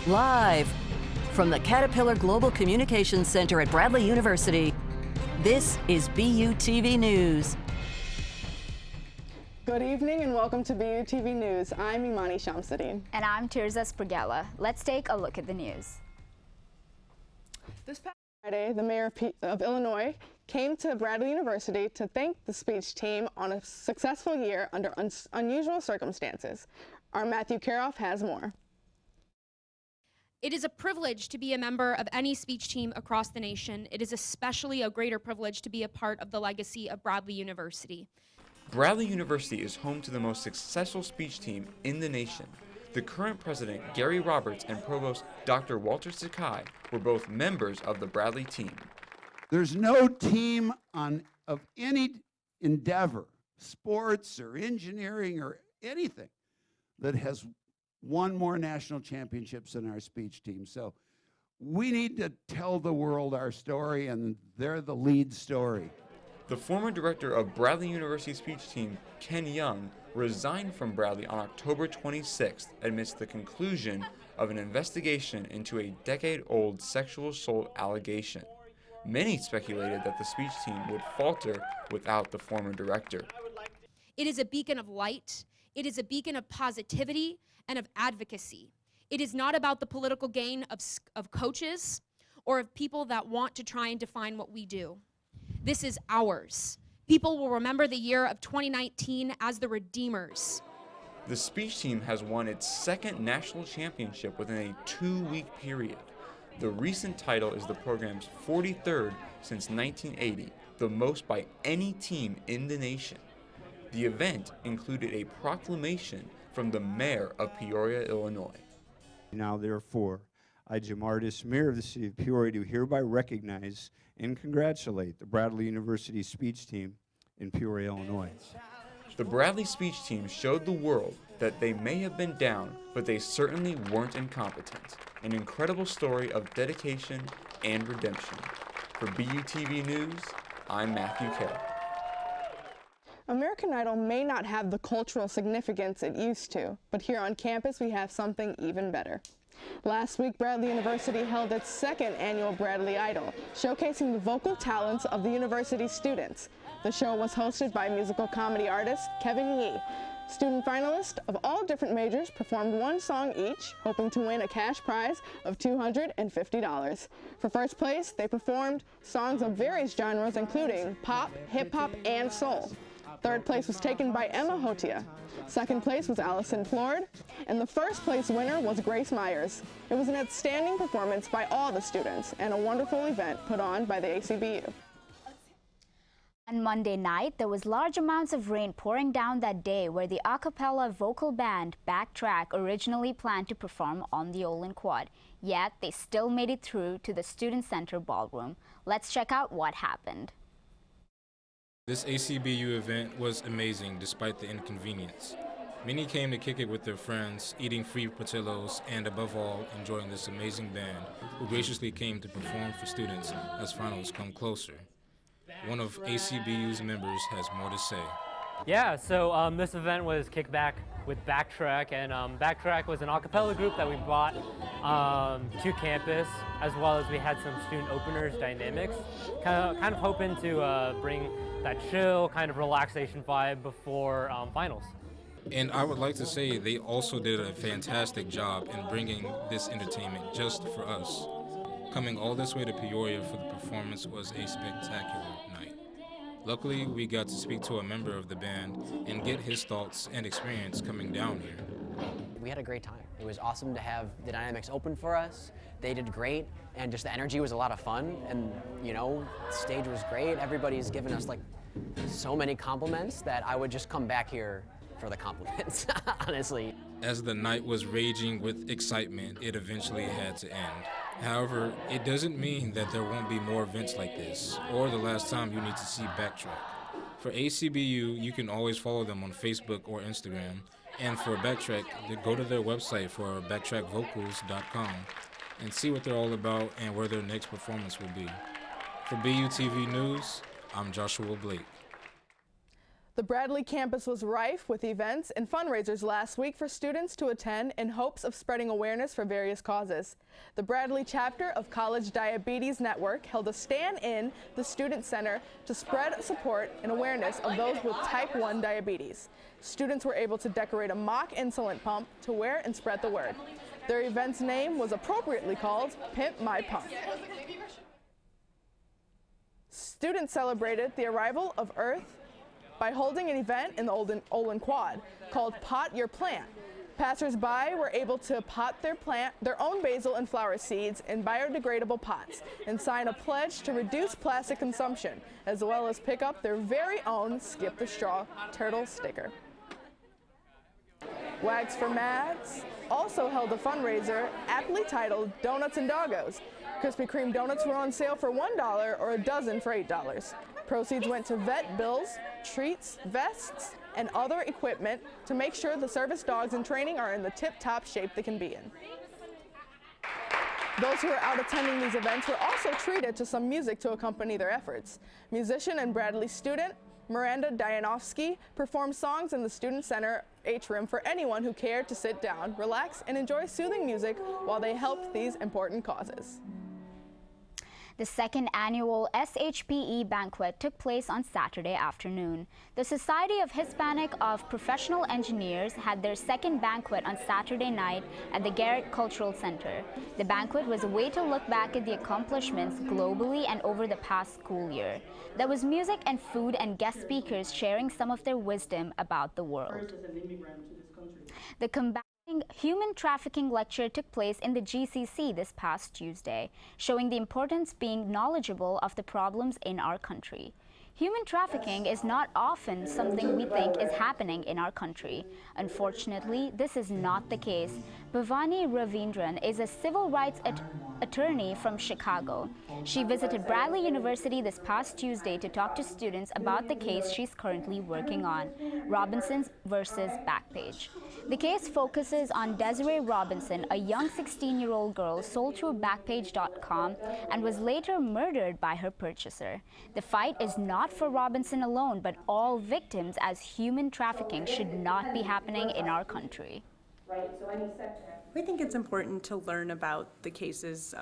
Live from the Caterpillar Global Communications Center at Bradley University, this is BUTV News. Good evening and welcome to BUTV News. I'm Imani Shamsuddin. And I'm Tirza Spragella. Let's take a look at the news. This past Friday, the mayor of Illinois came to Bradley University to thank the speech team on a successful year under unusual circumstances. Our Matthew Karoff has more. It is a privilege to be a member of any speech team across the nation. It is especially a greater privilege to be a part of the legacy of Bradley University. Bradley University is home to the most successful speech team in the nation. The current president, Gary Roberts, and provost, Dr. Walter Sakai, were both members of the Bradley team. There's no team of any endeavor, sports or engineering or anything, that has won more national championships than our speech team. So we need to tell the world our story, and they're the lead story. The former director of Bradley University speech team, Ken Young, resigned from Bradley on October 26th amidst the conclusion of an investigation into a decade-old sexual assault allegation. Many speculated that the speech team would falter without the former director. It is a beacon of light. It is a beacon of positivity and of advocacy. It is not about the political gain of coaches or of people that want to try and define what we do. This is ours. People will remember the year of 2019 as the Redeemers. The speech team has won its second national championship within a 2-week period. The recent title is the program's 43rd since 1980, the most by any team in the nation. The event included a proclamation from the mayor of Peoria, Illinois. Now, therefore, I, Jim Ardis, mayor of the city of Peoria, do hereby recognize and congratulate the Bradley University speech team in Peoria, Illinois. The Bradley speech team showed the world that they may have been down, but they certainly weren't incompetent. An incredible story of dedication and redemption. For BUTV News, I'm Matthew Carroll. American Idol may not have the cultural significance it used to, but here on campus we have something even better. Last week, Bradley University held its second annual Bradley Idol, showcasing the vocal talents of the university's students. The show was hosted by musical comedy artist Kevin Yee. Student finalists of all different majors performed one song each, hoping to win a cash prize of $250. For first place, they performed songs of various genres including pop, hip-hop, and soul. Third place was taken by Emma Hotia. Second place was Allison Flord, and the first place winner was Grace Myers. It was an outstanding performance by all the students and a wonderful event put on by the ACBU. On Monday night, there was large amounts of rain pouring down that day where the a cappella vocal band Backtrack originally planned to perform on the Olin Quad. Yet, they still made it through to the Student Center ballroom. Let's check out what happened. This ACBU event was amazing despite the inconvenience. Many came to kick it with their friends, eating free portillos, and above all, enjoying this amazing band who graciously came to perform for students as finals come closer. One of ACBU's members has more to say. Yeah, so this event was kicked back with Backtrack, and Backtrack was an a cappella group that we brought to campus, as well as we had some student openers dynamics, kind of hoping to bring that chill kind of relaxation vibe before finals. And I would like to say they also did a fantastic job in bringing this entertainment just for us. Coming all this way to Peoria for the performance was a spectacular night. Luckily, we got to speak to a member of the band and get his thoughts and experience coming down here. We had a great time. It was awesome to have the Dynamics open for us. They did great, and just the energy was a lot of fun, and you know, the stage was great. Everybody's given us like so many compliments that I would just come back here for the compliments, honestly. As the night was raging with excitement, it eventually had to end. However, it doesn't mean that there won't be more events like this, or the last time you need to see Backtrack. For ACBU, you can always follow them on Facebook or Instagram, and for Backtrack, go to their website for backtrackvocals.com and see what they're all about and where their next performance will be. For BUTV News, I'm Joshua Blake. The Bradley campus was rife with events and fundraisers last week for students to attend in hopes of spreading awareness for various causes. The Bradley chapter of College Diabetes Network held a stand in the Student Center to spread support and awareness of those with type 1 diabetes. Students were able to decorate a mock insulin pump to wear and spread the word. Their event's name was appropriately called Pimp My Pump. Students celebrated the arrival of Earth by holding an event in the Olin Quad called Pot Your Plant. Passers-by were able to pot their own basil and flower seeds in biodegradable pots and sign a pledge to reduce plastic consumption, as well as pick up their very own Skip the Straw turtle sticker. Wags for Mads also held a fundraiser aptly titled Donuts and Doggos. Krispy Kreme donuts were on sale for $1 or a dozen for $8. Proceeds went to vet bills, treats, vests, and other equipment to make sure the service dogs in training are in the tip-top shape they can be in. Those who were out attending these events were also treated to some music to accompany their efforts. Musician and Bradley student Miranda Dianovsky performed songs in the Student Center atrium for anyone who cared to sit down, relax, and enjoy soothing music while they helped these important causes. The second annual SHPE banquet took place on Saturday afternoon. The Society of Hispanic of Professional Engineers had their second banquet on Saturday night at the Garrett Cultural Center. The banquet was a way to look back at the accomplishments globally and over the past school year. There was music and food and guest speakers sharing some of their wisdom about the world. The Combating Human Trafficking lecture took place in the GCC this past Tuesday, showing the importance being knowledgeable of the problems in our country. Human trafficking is not often something we think is happening in our country. Unfortunately, this is not the case. Bhavani Ravindran is a civil rights attorney from Chicago. She visited Bradley University this past Tuesday to talk to students about the case she's currently working on, Robinson versus Backpage. The case focuses on Desiree Robinson, a young 16-year-old girl sold through Backpage.com and was later murdered by her purchaser. The fight is not for Robinson alone, but all victims, as human trafficking should not be happening in our country. I think it's important to learn about the cases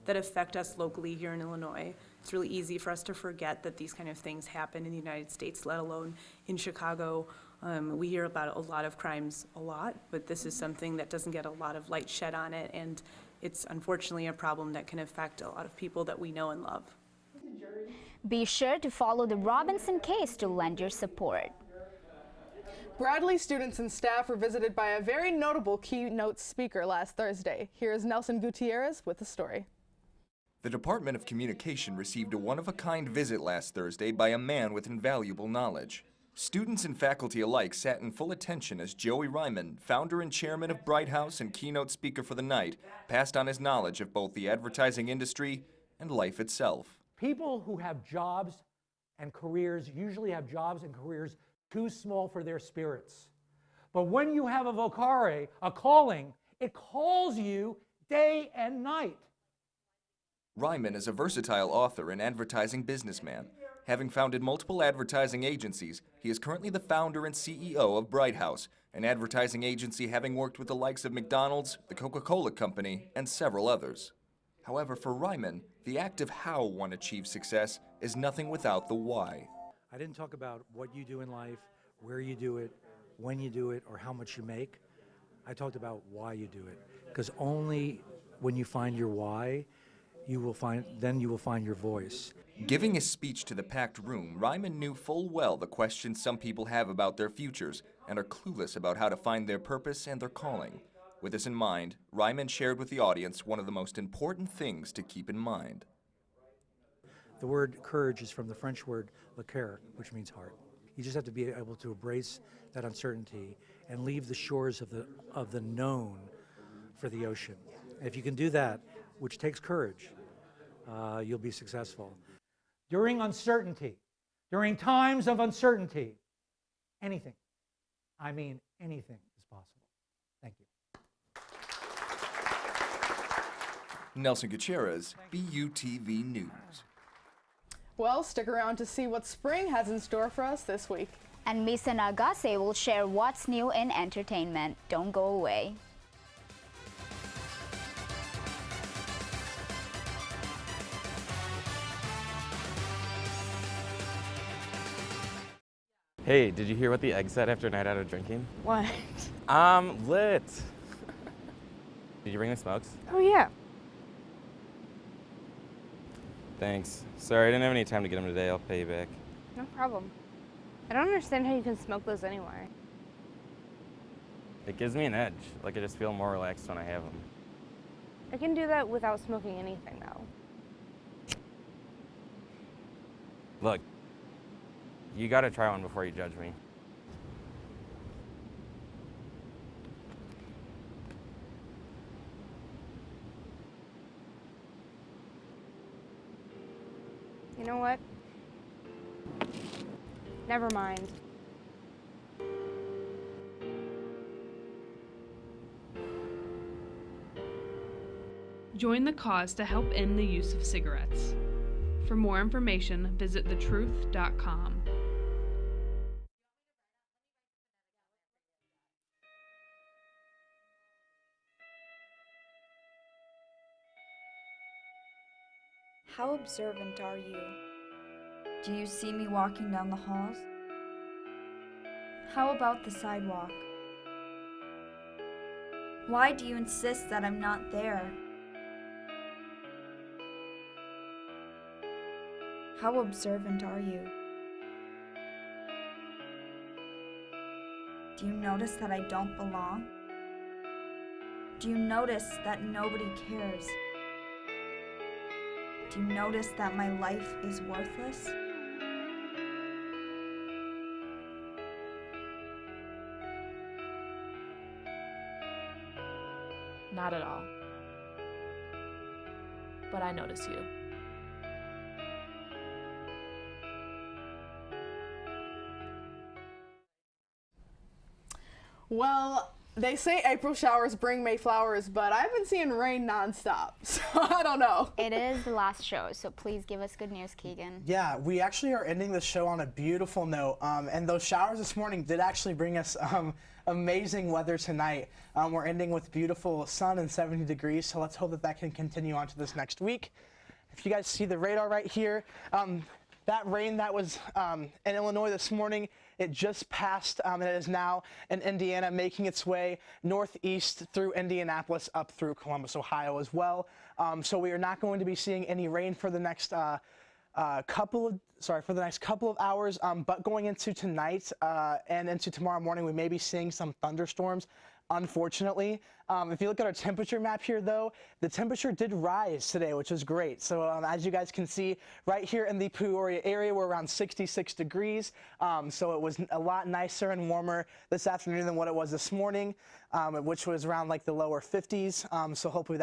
that affect us locally here in Illinois. It's really easy for us to forget that these kind of things happen in the United States, let alone in Chicago. We hear about a lot of crimes a lot, but this is something that doesn't get a lot of light shed on it, and it's unfortunately a problem that can affect a lot of people that we know and love. Be sure to follow the Robinson case to lend your support. Bradley students and staff were visited by a very notable keynote speaker last Thursday. Here is Nelson Gutierrez with the story. The Department of Communication received a one-of-a-kind visit last Thursday by a man with invaluable knowledge. Students and faculty alike sat in full attention as Joey Ryman, founder and chairman of Bright House and keynote speaker for the night, passed on his knowledge of both the advertising industry and life itself. People who have jobs and careers usually have jobs and careers too small for their spirits. But when you have a vocare, a calling, it calls you day and night. Ryman is a versatile author and advertising businessman. Having founded multiple advertising agencies, he is currently the founder and CEO of Bright House, an advertising agency having worked with the likes of McDonald's, the Coca-Cola Company, and several others. However, for Ryman, the act of how one achieves success is nothing without the why. I didn't talk about what you do in life, where you do it, when you do it, or how much you make. I talked about why you do it, because only when you find your why, you will find your voice. Giving his speech to the packed room, Ryman knew full well the questions some people have about their futures and are clueless about how to find their purpose and their calling. With this in mind, Ryman shared with the audience one of the most important things to keep in mind. The word courage is from the French word le cœur, which means heart. You just have to be able to embrace that uncertainty and leave the shores of the known for the ocean. And if you can do that, which takes courage, you'll be successful. During uncertainty, during times of uncertainty, anything, I mean anything is possible. Thank you. Nelson Gutierrez, BUTV News. Well, stick around to see what spring has in store for us this week. And Misa Nagase will share what's new in entertainment. Don't go away. Hey, did you hear what the egg said after a night out of drinking? What? Lit. Did you bring the smokes? Oh, yeah. Thanks. Sorry, I didn't have any time to get them today. I'll pay you back. No problem. I don't understand how you can smoke those anyway. It gives me an edge. Like, I just feel more relaxed when I have them. I can do that without smoking anything, though. Look, you gotta try one before you judge me. You know what? Never mind. Join the cause to help end the use of cigarettes. For more information, visit thetruth.com. How observant are you? Do you see me walking down the halls? How about the sidewalk? Why do you insist that I'm not there? How observant are you? Do you notice that I don't belong? Do you notice that nobody cares? Do you notice that my life is worthless? Not at all. But I notice you. Well, they say April showers bring May flowers, but I've been seeing rain nonstop, so I don't know. It is the last show, so please give us good news, Keegan. Yeah, we actually are ending the show on a beautiful note, and those showers this morning did actually bring us amazing weather tonight. We're ending with beautiful sun and 70 degrees, so let's hope that that can continue on to this next week. If you guys see the radar right here, that rain that was in Illinois this morning, it just passed and it is now in Indiana, making its way northeast through Indianapolis up through Columbus, Ohio as well. So we are not going to be seeing any rain for the next couple of hours, but going into tonight and into tomorrow morning, we may be seeing some thunderstorms. Unfortunately, if you look at our temperature map here, though, the temperature did rise today, which is great. So as you guys can see, right here in the Peoria area, we're around 66 degrees. So it was a lot nicer and warmer this afternoon than what it was this morning, which was around like the lower 50s. So hopefully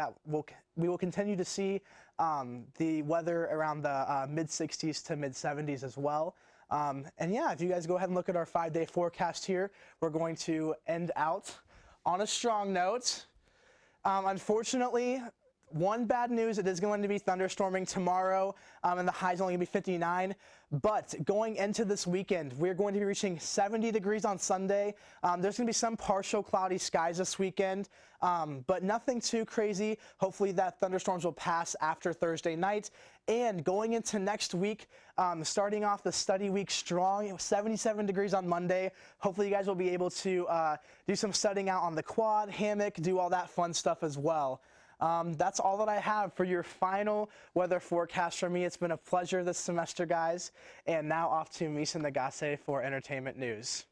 we will continue to see the weather around the mid 60s to mid 70s as well. And yeah, if you guys go ahead and look at our 5-day forecast here, we're going to end out on a strong note. Unfortunately, one bad news, it is going to be thunderstorming tomorrow, and the high is only going to be 59. But going into this weekend, we're going to be reaching 70 degrees on Sunday. There's going to be some partial cloudy skies this weekend, but nothing too crazy. Hopefully that thunderstorms will pass after Thursday night. And going into next week, starting off the study week strong, 77 degrees on Monday. Hopefully you guys will be able to do some studying out on the quad, hammock, do all that fun stuff as well. That's all that I have for your final weather forecast for me. It's been a pleasure this semester, guys. And now off to Misa Nagase for entertainment news.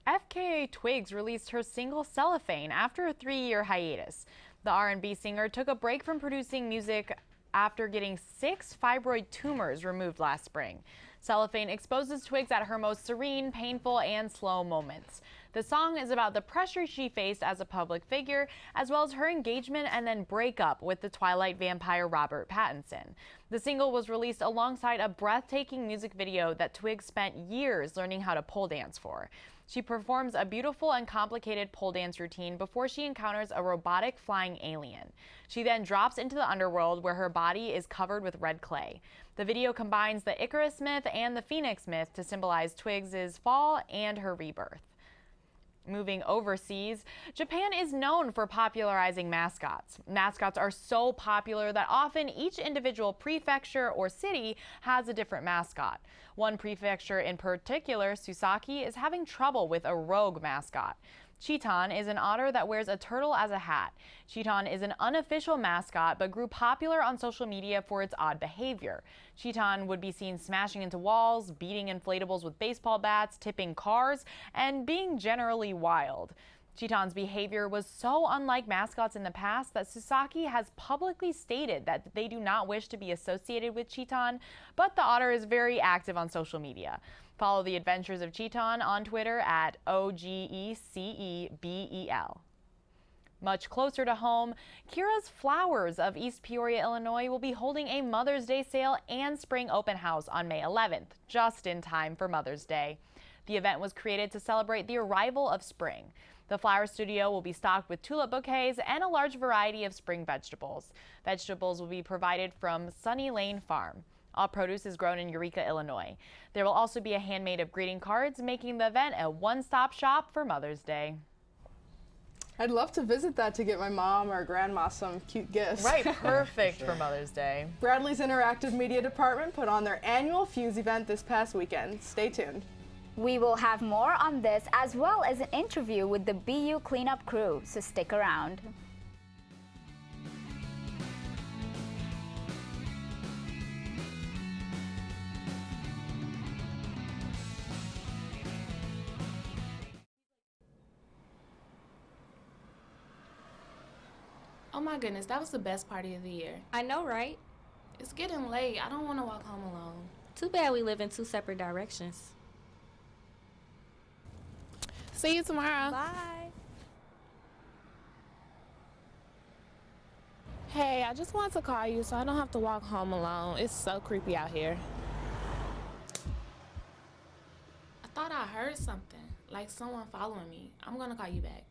FKA Twigs released her single Cellophane after a 3-year hiatus. The R&B singer took a break from producing music after getting 6 fibroid tumors removed last spring. Cellophane exposes Twigs at her most serene, painful, and slow moments. The song is about the pressure she faced as a public figure, as well as her engagement and then breakup with the Twilight vampire Robert Pattinson. The single was released alongside a breathtaking music video that Twigs spent years learning how to pole dance for. She performs a beautiful and complicated pole dance routine before she encounters a robotic flying alien. She then drops into the underworld where her body is covered with red clay. The video combines the Icarus myth and the Phoenix myth to symbolize Twigs' fall and her rebirth. Moving overseas, Japan is known for popularizing mascots. Mascots are so popular that often each individual prefecture or city has a different mascot. One prefecture in particular, Susaki, is having trouble with a rogue mascot. Chiton is an otter that wears a turtle as a hat. Chiton is an unofficial mascot but grew popular on social media for its odd behavior. Chiton would be seen smashing into walls, beating inflatables with baseball bats, tipping cars, and being generally wild. Chiton's behavior was so unlike mascots in the past that Susaki has publicly stated that they do not wish to be associated with Chiton, but the otter is very active on social media. Follow the adventures of Chiton on Twitter at OGECEBEL. Much closer to home, Kira's Flowers of East Peoria, Illinois will be holding a Mother's Day sale and spring open house on May 11th, just in time for Mother's Day. The event was created to celebrate the arrival of spring. The flower studio will be stocked with tulip bouquets and a large variety of spring vegetables. Vegetables will be provided from Sunny Lane Farm. All produce is grown in Eureka, Illinois. There will also be a handmade of greeting cards, making the event a one-stop shop for Mother's Day. I'd love to visit that to get my mom or grandma some cute gifts. Right, perfect for Mother's Day. Bradley's Interactive Media Department put on their annual Fuse event this past weekend. Stay tuned. We will have more on this as well as an interview with the BU cleanup crew, so stick around. Oh my goodness, that was the best party of the year. I know, right? It's getting late. I don't want to walk home alone. Too bad we live in two separate directions. See you tomorrow. Bye. Hey, I just wanted to call you so I don't have to walk home alone. It's so creepy out here. I thought I heard something, like someone following me. I'm gonna call you back.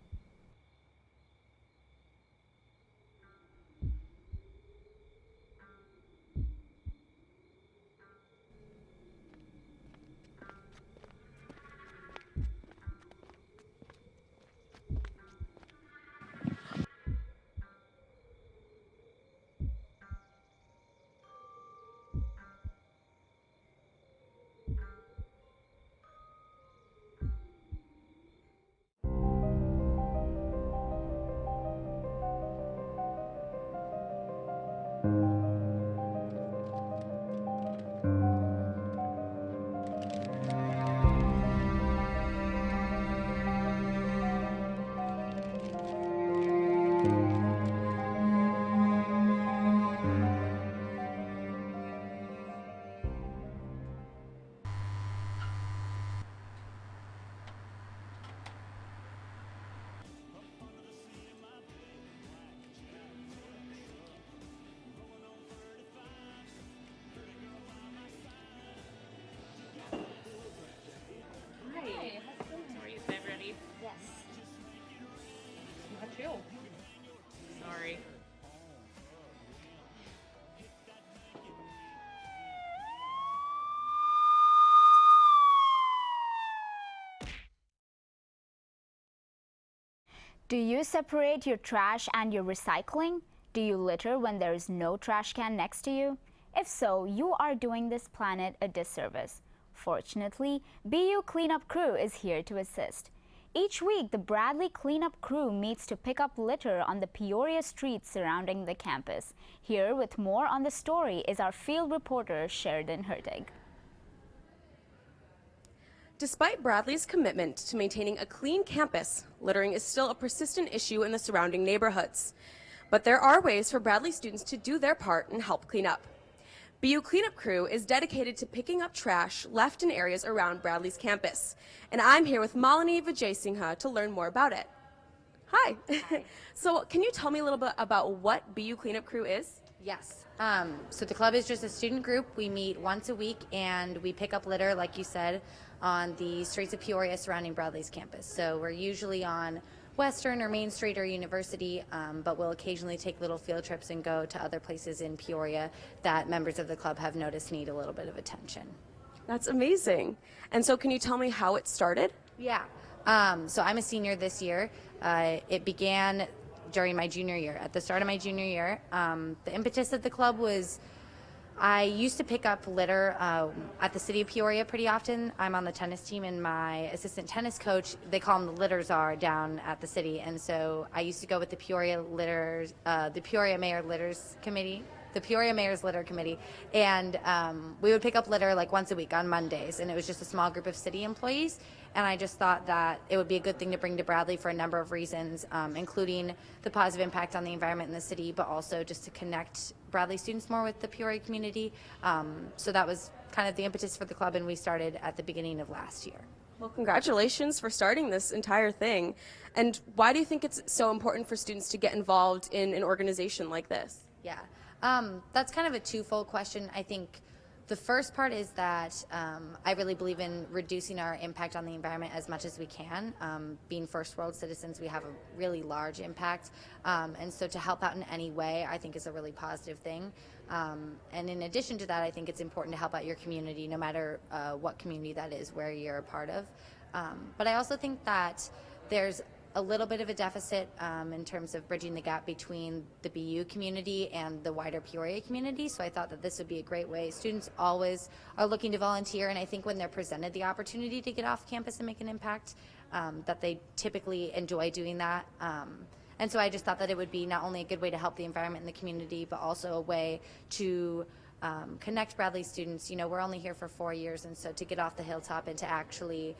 Sorry. Do you separate your trash and your recycling? Do you litter when there is no trash can next to you? If so, you are doing this planet a disservice. Fortunately, BU Cleanup Crew is here to assist. Each week, the Bradley Cleanup Crew meets to pick up litter on the Peoria streets surrounding the campus. Here with more on the story is our field reporter, Sheridan Hertig. Despite Bradley's commitment to maintaining a clean campus, littering is still a persistent issue in the surrounding neighborhoods. But there are ways for Bradley students to do their part and help clean up. BU Cleanup Crew is dedicated to picking up trash left in areas around Bradley's campus. And I'm here with Malini Vijay to learn more about it. Hi. Hi. So can you tell me a little bit about what BU Cleanup Crew is? Yes. So the club is just a student group. We meet once a week and we pick up litter, like you said, on the streets of Peoria surrounding Bradley's campus. So we're usually on Western or Main Street or University, but we'll occasionally take little field trips and go to other places in Peoria that members of the club have noticed need a little bit of attention. That's amazing. And so can you tell me how it started? Yeah. So I'm a senior this year. It began during my junior year. At the start of my junior year, the impetus of the club was I used to pick up litter at the city of Peoria pretty often. I'm on the tennis team, and my assistant tennis coach, they call him the litter czar down at the city. And so I used to go with the Peoria Mayor's Litter Committee, and we would pick up litter like once a week on Mondays, and it was just a small group of city employees. And I just thought that it would be a good thing to bring to Bradley for a number of reasons, including the positive impact on the environment in the city, but also just to connect Bradley students more with the Peoria community. So that was kind of the impetus for the club, and we started at the beginning of last year. Well, congratulations for starting this entire thing. And why do you think it's so important for students to get involved in an organization like this? Yeah, that's kind of a twofold question. I think the first part is that I really believe in reducing our impact on the environment as much as we can. Being first world citizens, we have a really large impact, and so to help out in any way, I think is a really positive thing. And in addition to that, I think it's important to help out your community, no matter what community that is, where you're a part of. But I also think that there's a little bit of a deficit in terms of bridging the gap between the BU community and the wider Peoria community. So I thought that this would be a great way. Students always are looking to volunteer, and I think when they're presented the opportunity to get off campus and make an impact, that they typically enjoy doing that. And so I just thought that it would be not only a good way to help the environment in the community, but also a way to connect Bradley students. You know, we're only here for 4 years, and so to get off the hilltop and to actually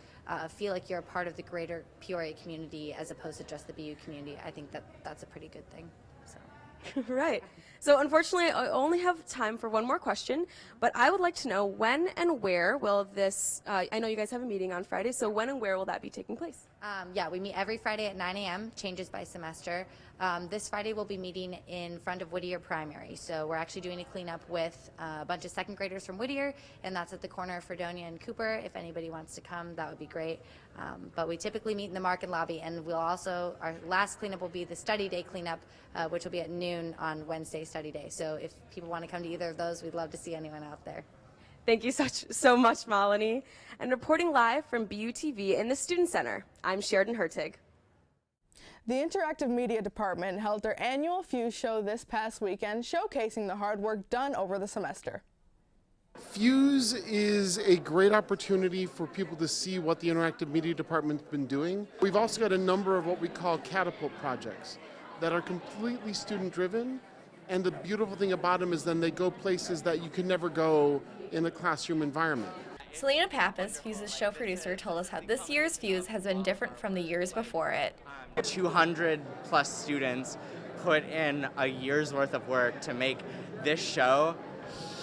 feel like you're a part of the greater Peoria community as opposed to just the BU community, I think that that's a pretty good thing. So. Right. So unfortunately, I only have time for one more question, but I would like to know when and where will this, I know you guys have a meeting on Friday, so when and where will that be taking place? Yeah, we meet every Friday at 9 a.m., changes by semester. This Friday we'll be meeting in front of Whittier Primary. So we're actually doing a cleanup with a bunch of second graders from Whittier, and that's at the corner of Fredonia and Cooper. If anybody wants to come, that would be great. But we typically meet in the market lobby, and we'll also, our last cleanup will be the study day cleanup, which will be at noon on Wednesday study day. So if people want to come to either of those, we'd love to see anyone out there. Thank you so much, Malini. And reporting live from BUTV in the Student Center, I'm Sheridan Hertig. The Interactive Media Department held their annual Fuse show this past weekend, showcasing the hard work done over the semester. Fuse is a great opportunity for people to see what the Interactive Media Department's been doing. We've also got a number of what we call catapult projects that are completely student-driven, and the beautiful thing about them is then they go places that you can never go in a classroom environment. Selena Pappas, Fuse's show producer, told us how this year's Fuse has been different from the years before it. 200 plus students put in a year's worth of work to make this show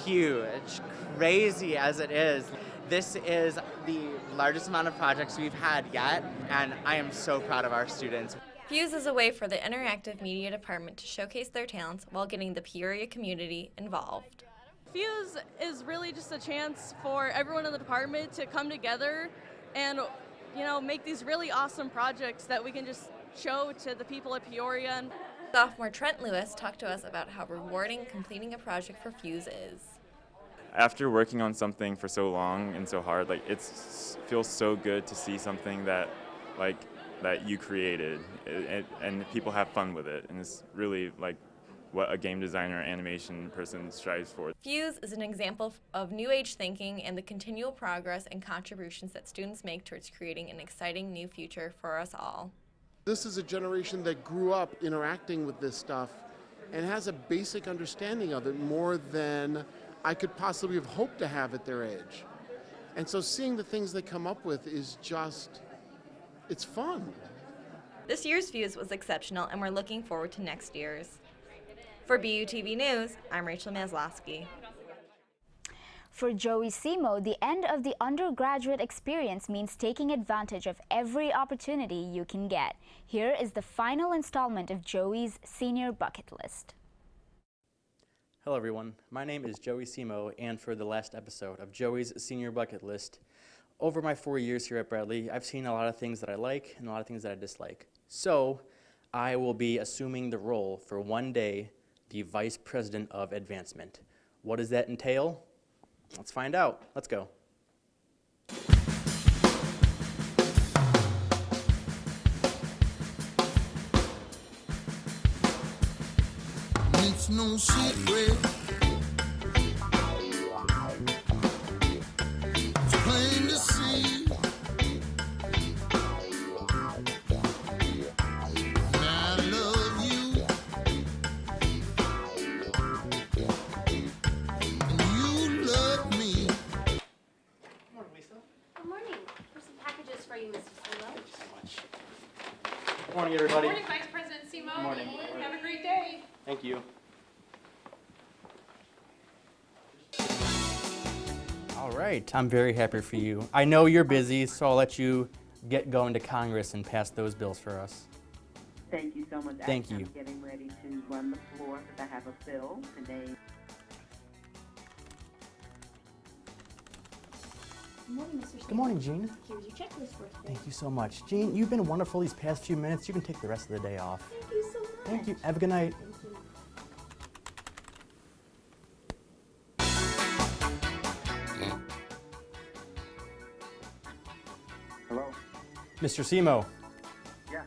huge, crazy as it is. This is the largest amount of projects we've had yet, and I am so proud of our students. Fuse is a way for the Interactive Media Department to showcase their talents while getting the Peoria community involved. Fuse is really just a chance for everyone in the department to come together and, you know, make these really awesome projects that we can just show to the people at Peoria. Sophomore Trent Lewis talked to us about how rewarding completing a project for Fuse is. After working on something for so long and so hard, like it feels so good to see something that you created, and people have fun with it, and it's really like what a game designer, animation person strives for. Fuse is an example of new age thinking and the continual progress and contributions that students make towards creating an exciting new future for us all. This is a generation that grew up interacting with this stuff and has a basic understanding of it more than I could possibly have hoped to have at their age. And so seeing the things they come up with is just, it's fun. This year's Fuse was exceptional, and we're looking forward to next year's. For BUTV News, I'm Rachel Maslowski. For Joey Simo, the end of the undergraduate experience means taking advantage of every opportunity you can get. Here is the final installment of Joey's senior bucket list. Hello everyone, my name is Joey Simo, and for the last episode of Joey's Senior Bucket List, over my 4 years here at Bradley, I've seen a lot of things that I like and a lot of things that I dislike. So, I will be assuming the role for one day, the Vice President of Advancement. What does that entail? Let's find out. Let's go. It's no secret. It's plain to see. I love you. And you love me. Good morning, Lisa. Good morning. Here's some packages for you, Mr. Simo. Thank you so much. Good morning, everybody. Good morning, Vice President Simo. Good morning. Have a great day. Thank you. All right, I'm very happy for you. I know you're busy, so I'll let you get going to Congress and pass those bills for us. Thank you so much. Thank you. I'm getting ready to run the floor because I have a bill today. Good morning, Mr. Simo. Good morning, Jean. Here's your checklist for today. Thank you so much. Jean, you've been wonderful these past few minutes. You can take the rest of the day off. Thank you so much. Thank you. Have a good night. Thank you. Hello? Mr. Simo, Yeah.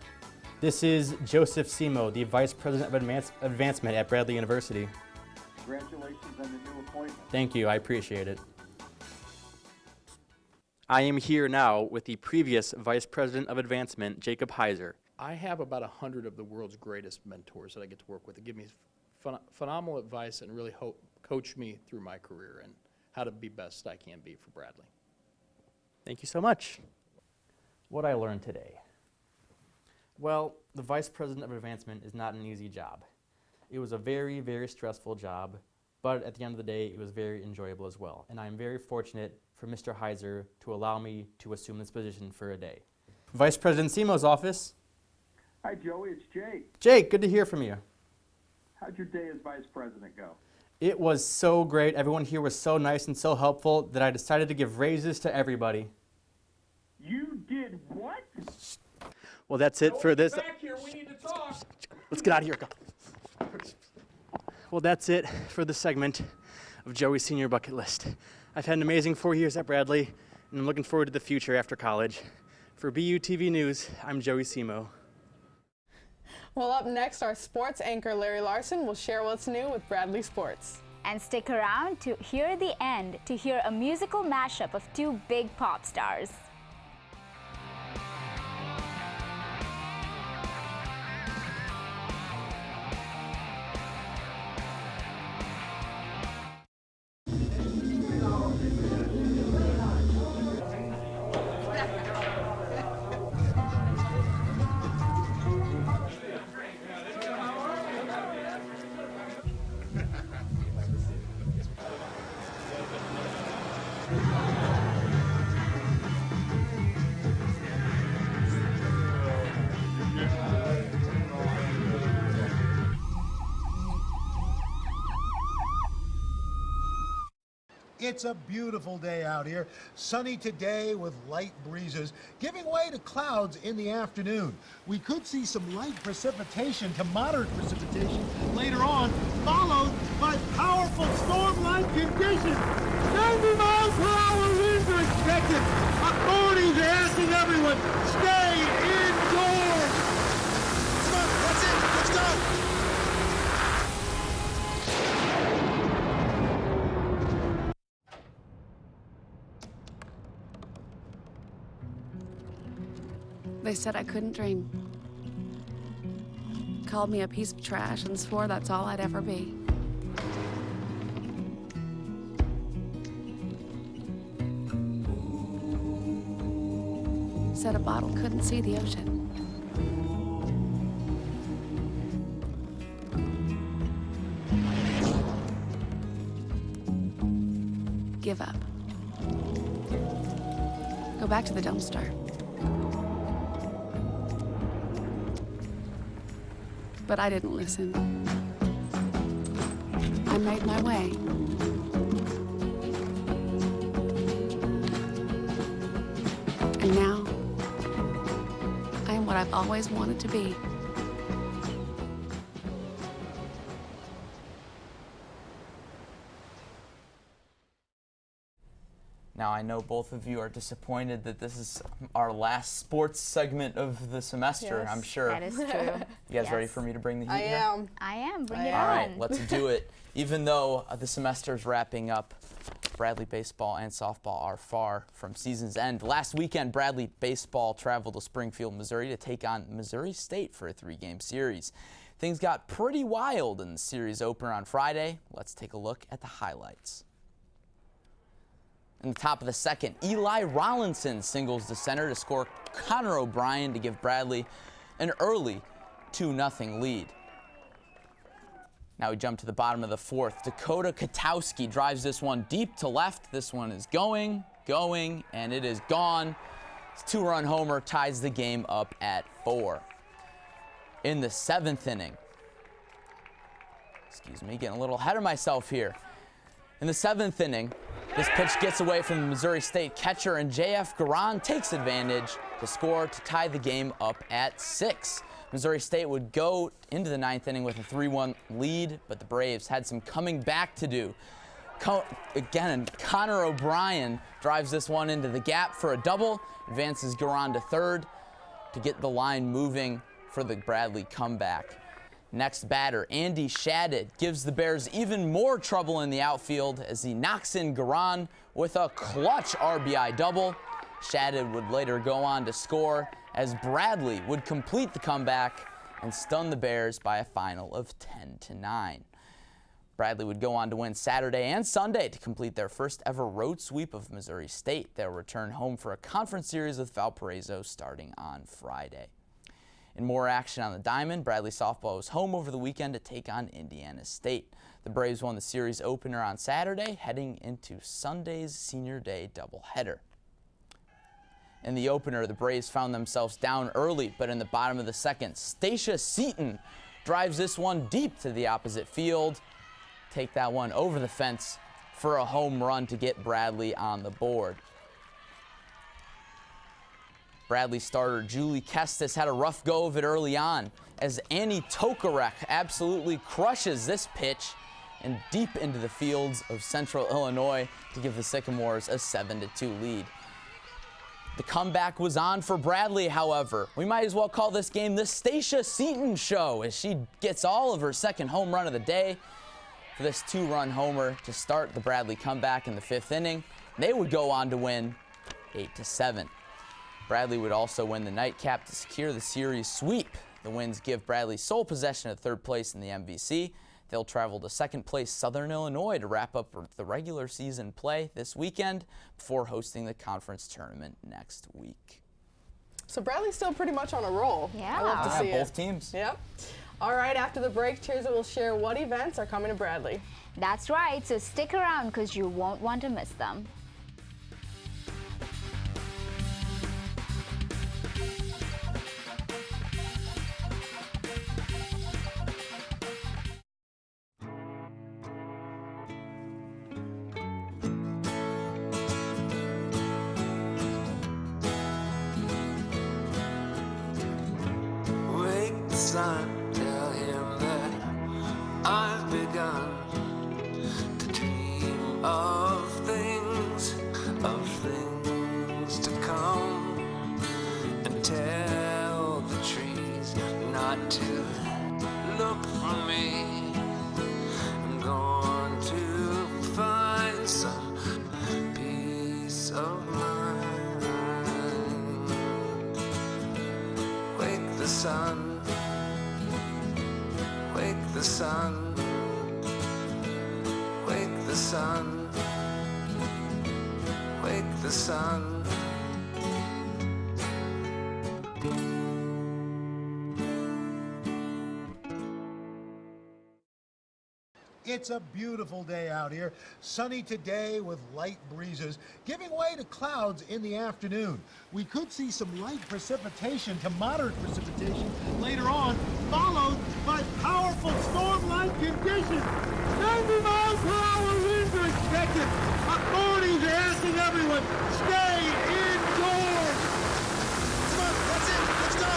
this is Joseph Simo, the Vice President of Advancement at Bradley University. Congratulations on the new appointment. Thank you. I appreciate it. I am here now with the previous Vice President of Advancement, Jacob Heiser. I have about 100 of the world's greatest mentors that I get to work with. They give me phenomenal advice and really coach me through my career and how to be best I can be for Bradley. Thank you so much. What I learned today. Well, the Vice President of Advancement is not an easy job. It was a very, very stressful job, but at the end of the day, it was very enjoyable as well. And I'm very fortunate for Mr. Heiser to allow me to assume this position for a day. Vice President Simo's office. Hi, Joey. It's Jake. Jake, good to hear from you. How'd your day as vice president go? It was so great. Everyone here was so nice and so helpful that I decided to give raises to everybody. You did what? Well, that's it for this. Back here, we need to talk. Let's get out of here. Go. Well, that's it for this segment of Joey's Senior Bucket List. I've had an amazing 4 years at Bradley, and I'm looking forward to the future after college. For BUTV News, I'm Joey Simo. Well, up next, our sports anchor Larry Larson will share what's new with Bradley Sports. And stick around to hear the end to hear a musical mashup of two big pop stars. It's a beautiful day out here. Sunny today with light breezes, giving way to clouds in the afternoon. We could see some light precipitation to moderate precipitation later on, followed by powerful storm-like conditions. 90 miles per hour winds are expected. Authorities are asking everyone, stay indoors. Come on, that's it. Let's go. They said I couldn't dream. Called me a piece of trash and swore that's all I'd ever be. Said a bottle couldn't see the ocean. give up. Go back to the dumpster. But I didn't listen. I made my way. And now, I am what I've always wanted to be. Now, I know both of you are disappointed that this is our last sports segment of the semester, Yes, I'm sure. that is true. You guys ready for me to bring the heat I here? am. I am. Bring it All on. right, let's do it. Even though the semester's wrapping up, Bradley baseball and softball are far from season's end. Last weekend, Bradley baseball traveled to Springfield, Missouri to take on Missouri State for a 3-game series. Things got pretty wild in the series opener on Friday. Let's take a look at the highlights. In the top of the second, Eli Rollinson singles to center to score Connor O'Brien to give Bradley an early 2-0 lead. Now we jump to the bottom of the fourth. Dakota Katowski drives this one deep to left. This one is going, and it is gone. His 2-run homer ties the game up at 4. In the 7th inning, getting a little ahead of myself here. In the 7th inning, this pitch gets away from the Missouri State catcher, and J.F. Garan takes advantage to score to tie the game up at 6. Missouri State would go into the 9th inning with a 3-1 lead, but the Braves had some coming back to do. Again, Connor O'Brien drives this one into the gap for a double, advances Garan to third to get the line moving for the Bradley comeback. Next batter, Andy Shadid, gives the Bears even more trouble in the outfield as he knocks in Garan with a clutch RBI double. Shadid would later go on to score as Bradley would complete the comeback and stun the Bears by a final of 10-9. Bradley would go on to win Saturday and Sunday to complete their first ever road sweep of Missouri State. They'll return home for a conference series with Valparaiso starting on Friday. In more action on the diamond, Bradley softball was home over the weekend to take on Indiana State. The Braves won the series opener on Saturday, heading into Sunday's Senior Day doubleheader. In the opener, the Braves found themselves down early, but in the bottom of the second, Stacia Seaton drives this one deep to the opposite field. Take that one over the fence for a home run to get Bradley on the board. Bradley starter Julie Kestis had a rough go of it early on as Annie Tokarek absolutely crushes this pitch and deep into the fields of Central Illinois to give the Sycamores a 7-2 lead. The comeback was on for Bradley, however. We might as well call this game the Stacia Seaton Show as she gets all of her second home run of the day for this 2-run homer to start the Bradley comeback in the 5th inning. They would go on to win 8-7. Bradley would also win the nightcap to secure the series sweep. The wins give Bradley sole possession of 3rd place in the MVC. They'll travel to 2nd place Southern Illinois to wrap up the regular season play this weekend before hosting the conference tournament next week. So Bradley's still pretty much on a roll. Yeah. I love to see both it. teams. Yep. All right, after the break, Tirza will share what events are coming to Bradley. That's right, so stick around because you won't want to miss them. Wake the sun, tell him that I've begun to dream of things to come, and tell the trees not to look for me. I'm going to find some peace of mind. Wake the sun, wake the sun, wake the sun, wake the sun. It's a beautiful day out here. Sunny today with light breezes, giving way to clouds in the afternoon. We could see some light precipitation to moderate precipitation later on, followed by powerful storm-like conditions. 90 miles per hour winds are expected. Authorities are asking everyone, stay indoors. Come on, that's it. Let's go.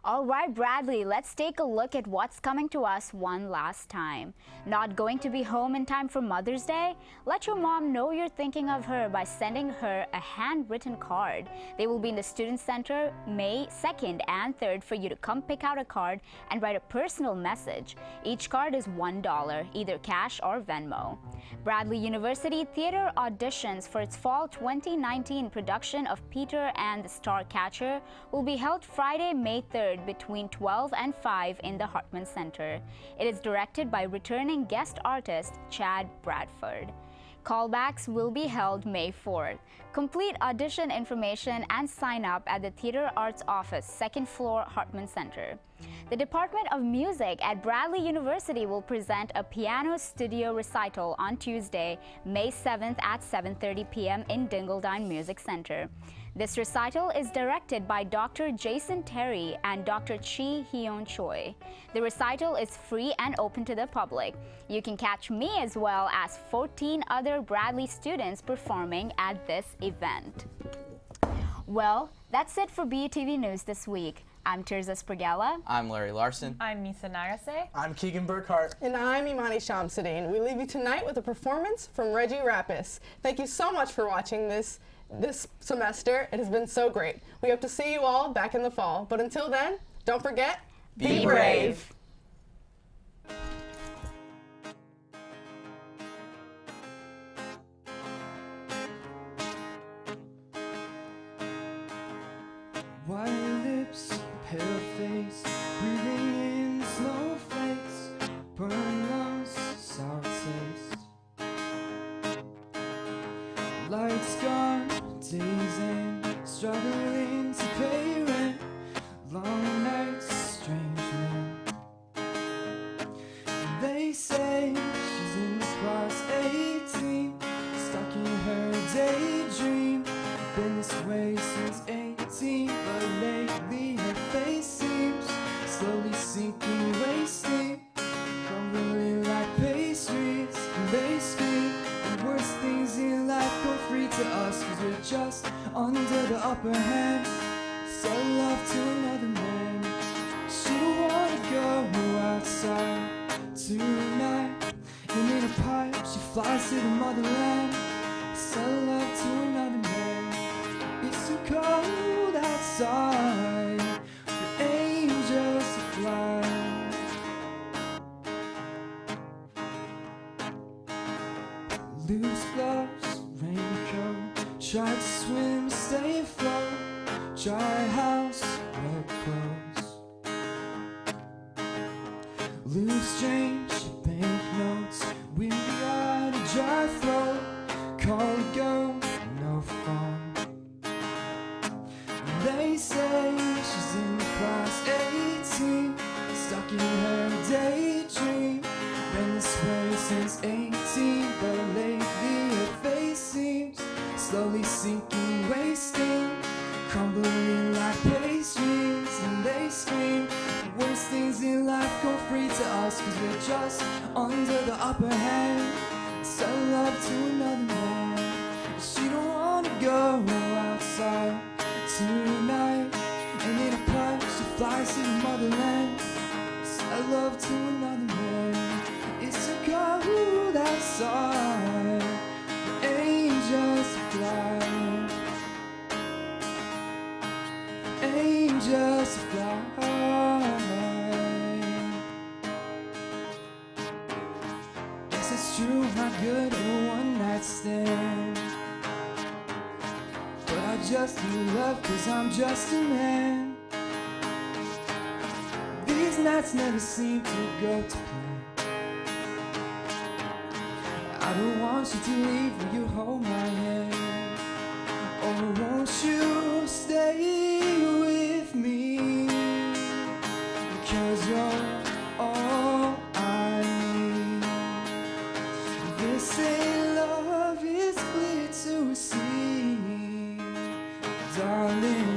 All right, Bradley, let's take a look at what's coming to us one last time. Not going to be home in time for Mother's Day? Let your mom know you're thinking of her by sending her a handwritten card. They will be in the Student Center May 2nd and 3rd for you to come pick out a card and write a personal message. Each card is $1, either cash or Venmo. Bradley University Theater auditions for its fall 2019 production of Peter and the Starcatcher will be held Friday, May 3rd between 12 and 5 in the Hartman Center. It is directed by returning guest artist Chad Bradford. Callbacks will be held May 4th. Complete audition information and sign up at the Theater Arts Office, 2nd floor, Hartman Center. The Department of Music at Bradley University will present a piano studio recital on Tuesday, May 7th at 7:30 p.m. in Dingledine Music Center. This recital is directed by Dr. Jason Terry and Dr. Chi Hyun Choi. The recital is free and open to the public. You can catch me as well as 14 other Bradley students performing at this event. Well, that's it for BUTV News this week. I'm Tirza Spragella. I'm Larry Larson. I'm Misa Nagase. I'm Keegan Burkhart. And I'm Imani Shamsuddin. We leave you tonight with a performance from Reggie Rappis. Thank you so much for watching this semester. It has been so great. We hope to see you all back in the fall. But until then, don't forget, be brave. White lips, pale face, breathing in snowflakes, burn lungs, sour taste. Lights gone, days in, struggling to pay rent, long nights, strange men. They say she's in class 18, stuck in her daydream. Been this way since 18, but lately her face seems slowly sinking, wasting, crumbling like pastries. And they scream the worst things in life go free to us, cause we're just under the upper hand. Sell love to another man. She don't wanna go outside tonight, and in a pipe she flies to the motherland. Sell love to another man. It's too cold outside for angels to fly. Loose gloves, raincoat, try to swim, stay afloat. Dry house, wet clothes. Loose change, banknotes, windy-eyed, a dry throat. Call go, no phone. They say she's in class 18, stuck in her daydream. Been this way since 18, but lately her face seems slowly sinking, wasting, crumbling like pastries. And they scream the worst things in life go free to us, cause we're just under the upper hand. Sell love to another man. She don't wanna go outside tonight, and in a pipe she flies to the motherland. Sell love to another man. It's too cold outside for angels to fly. just fly. Guess it's true, I'm not good at a one-night stand, but I just do love 'cause I'm just a man. These nights never seem to go to plan. I don't want you to leave, will you hold my hand? Or won't you stay with me? Because you're all I need. This ain't love, it's clear to see, darling.